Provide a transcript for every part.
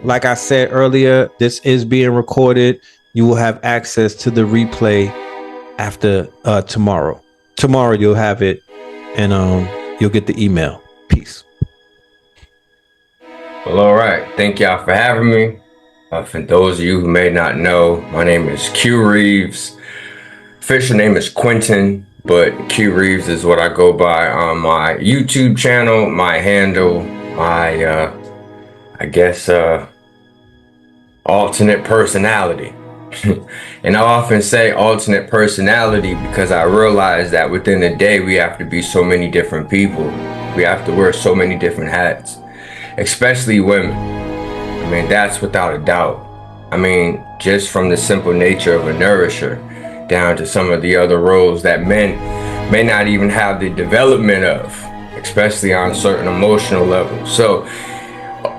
Like I said earlier, this is being recorded. You will have access to the replay after tomorrow. Tomorrow you'll have it, and you'll get the email. Peace. Well, all right. Thank y'all for having me. For those of you who may not know, my name is Q Reaves. Official name is Quentin, but Q Reaves is what I go by on my YouTube channel, my handle, my, alternate personality. And I often say alternate personality because I realize that within a day we have to be so many different people. We have to wear so many different hats, especially women. I mean, that's without a doubt. I mean, just from the simple nature of a nourisher down to some of the other roles that men may not even have the development of, especially on certain emotional levels. So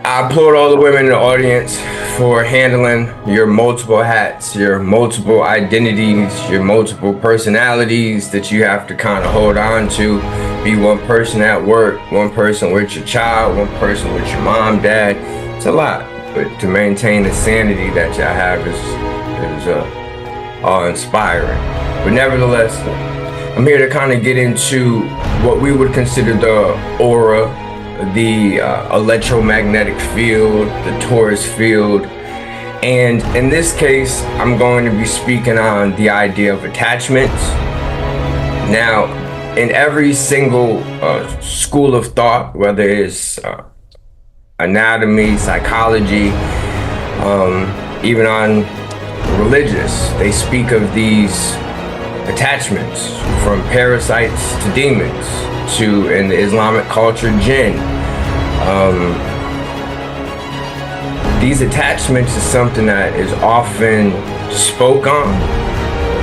I applaud all the women in the audience for handling your multiple hats, your multiple identities, your multiple personalities that you have to kind of hold on to. Be one person at work, one person with your child, one person with your mom, dad. It's a lot, but to maintain the sanity that y'all have is awe-inspiring. But nevertheless, I'm here to kind of get into what we would consider the aura, the electromagnetic field, the torus field. And in this case, I'm going to be speaking on the idea of attachments. Now, in every single school of thought, whether it's anatomy, psychology, even on religious, they speak of these attachments, from parasites to demons, to, in the Islamic culture, jinn. These attachments is something that is often spoke on,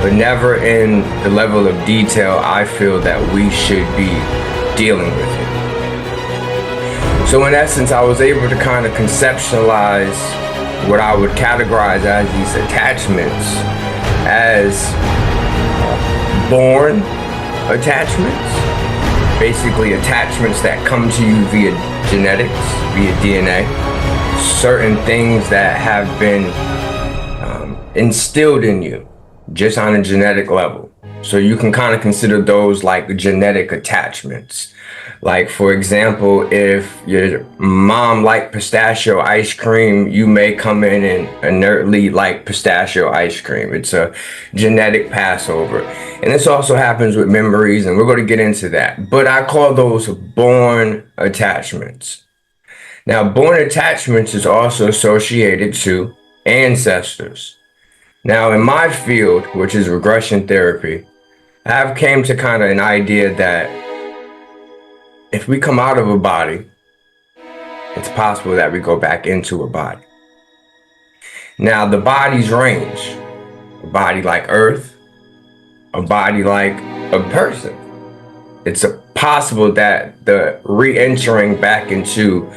but never in the level of detail I feel that we should be dealing with it. So in essence, I was able to kind of conceptualize what I would categorize as these attachments as born attachments, basically attachments that come to you via genetics, via DNA, certain things that have been instilled in you just on a genetic level. So you can kind of consider those like genetic attachments. Like, for example, if your mom liked pistachio ice cream, you may come in and inertly like pistachio ice cream. It's a genetic passover. And this also happens with memories, and we're going to get into that. But I call those born attachments. Now, born attachments is also associated to ancestors. Now, in my field, which is regression therapy, I have came to kind of an idea that if we come out of a body, it's possible that we go back into a body. Now, the bodies range. A body like Earth, a body like a person. It's possible that the re-entering back into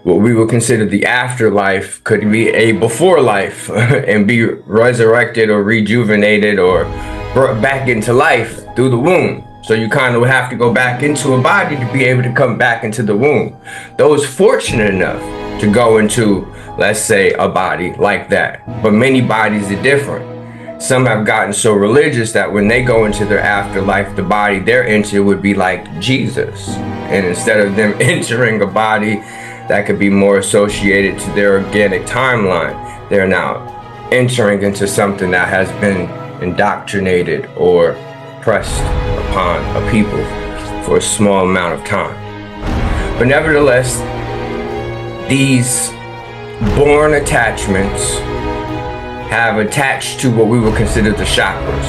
what we would consider the afterlife could be a before life and be resurrected or rejuvenated or brought back into life through the womb. So you kind of have to go back into a body to be able to come back into the womb. Those fortunate enough to go into, let's say, a body like that. But many bodies are different. Some have gotten so religious that when they go into their afterlife, the body they're into would be like Jesus. And instead of them entering a body that could be more associated to their organic timeline, they're now entering into something that has been indoctrinated or pressed upon a people for a small amount of time. But nevertheless, these born attachments have attached to what we would consider the chakras.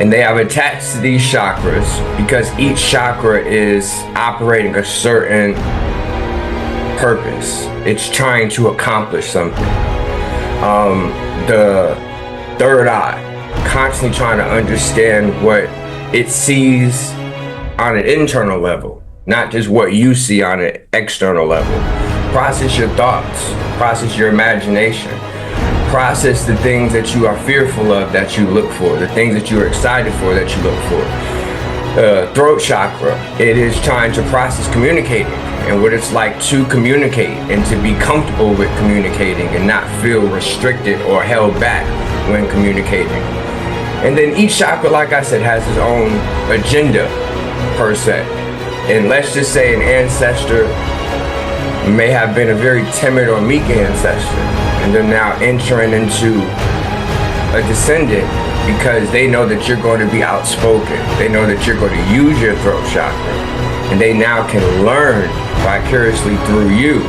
And they have attached to these chakras because each chakra is operating a certain purpose. It's trying to accomplish something. The third eye, constantly trying to understand what it sees on an internal level, not just what you see on an external level. Process your thoughts, process your imagination, process the things that you are fearful of that you look for, the things that you are excited for that you look for. throat chakra. It is trying to process communicating and what it's like to communicate and to be comfortable with communicating and not feel restricted or held back when communicating. And then each chakra, like I said, has its own agenda per se. And let's just say an ancestor may have been a very timid or meek ancestor, and they're now entering into a descendant because they know that you're going to be outspoken. They know that you're going to use your throat chakra, and they now can learn vicariously through you.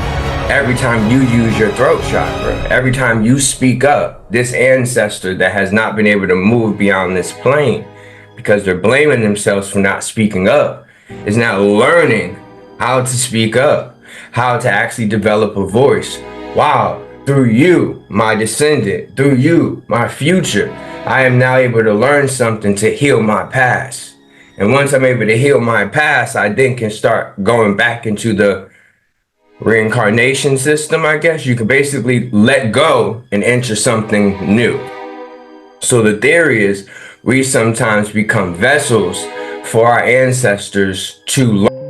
Every time you use your throat chakra, every time you speak up, this ancestor that has not been able to move beyond this plane because they're blaming themselves for not speaking up is now learning how to speak up, how to actually develop a voice. Wow, through you, my descendant, through you, my future, I am now able to learn something to heal my past. And once I'm able to heal my past, I then can start going back into the reincarnation system, I guess. You can basically let go and enter something new. So the theory is we sometimes become vessels for our ancestors to learn